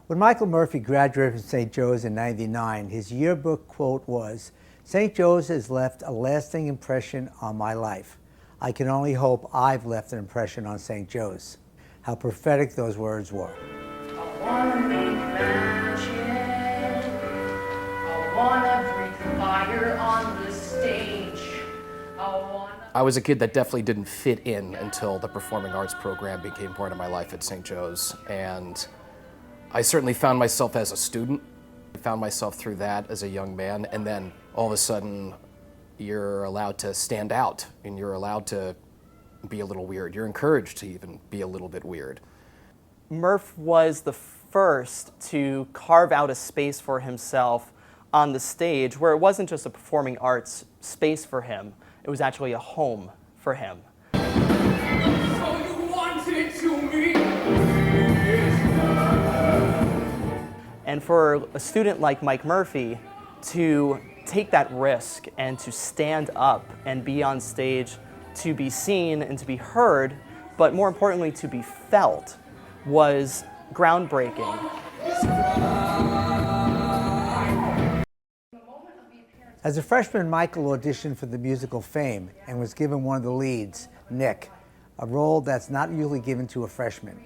When Michael Murphy graduated from St. Joe's in '99, his yearbook quote was, "St. Joe's has left a lasting impression on my life. I can only hope I've left an impression on St. Joe's." How prophetic those words were. I wanna make magic. I wanna breathe fire on the stage. I was a kid that definitely didn't fit in until the performing arts program became part of my life at St. Joe's, and I certainly found myself as a student. I found myself through that as a young man, and then all of a sudden you're allowed to stand out and you're allowed to be a little weird. You're encouraged to even be a little bit weird. Murph was the first to carve out a space for himself on the stage where it wasn't just a performing arts space for him, it was actually a home for him. So you wanted to meet. And for a student like Mike Murphy to take that risk and to stand up and be on stage, to be seen and to be heard, but more importantly to be felt, was groundbreaking. As a freshman, Michael auditioned for the musical Fame and was given one of the leads, Nick, a role that's not usually given to a freshman.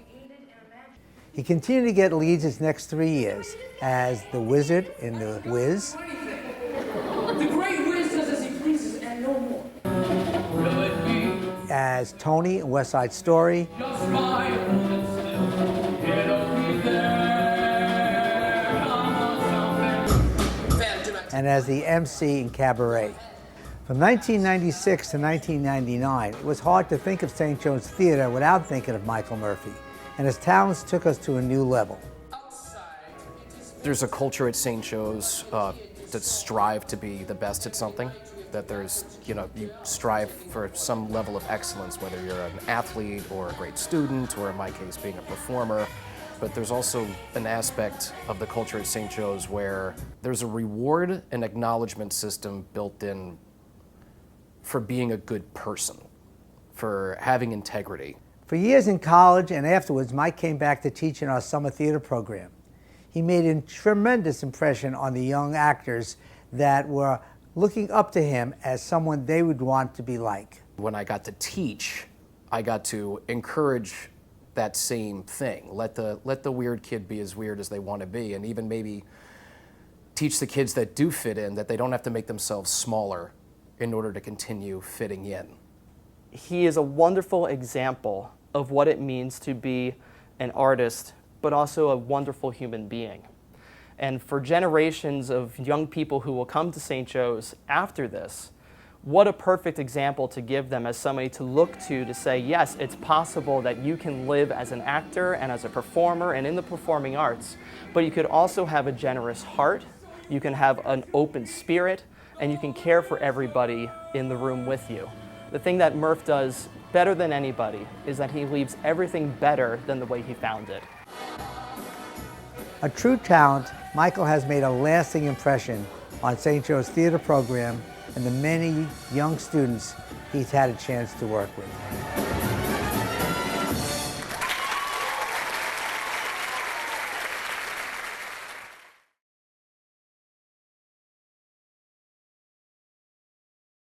He continued to get leads his next 3 years as the Wizard in The Wiz, The great Wiz does as he pleases and no more. as Tony in West Side Story, Just my and as the MC in Cabaret. From 1996 to 1999, it was hard to think of St. Joe's Theater without thinking of Michael Murphy, and his talents took us to a new level. There's a culture at St. Joe's that strive to be the best at something, that there's, you strive for some level of excellence, whether you're an athlete or a great student, or in my case, being a performer. But there's also an aspect of the culture at St. Joe's where there's a reward and acknowledgement system built in for being a good person, for having integrity. For years in college and afterwards, Mike came back to teach in our summer theater program. He made a tremendous impression on the young actors that were looking up to him as someone they would want to be like. When I got to teach, I got to encourage that same thing. Let the weird kid be as weird as they want to be, and even maybe teach the kids that do fit in that they don't have to make themselves smaller in order to continue fitting in. He is a wonderful example of what it means to be an artist, but also a wonderful human being. And for generations of young people who will come to St. Joe's after this, what a perfect example to give them as somebody to look to say, yes, it's possible that you can live as an actor and as a performer and in the performing arts, but you could also have a generous heart, you can have an open spirit, and you can care for everybody in the room with you. The thing that Murph does better than anybody is that he leaves everything better than the way he found it. A true talent, Michael has made a lasting impression on St. Joe's Theater program and the many young students he's had a chance to work with.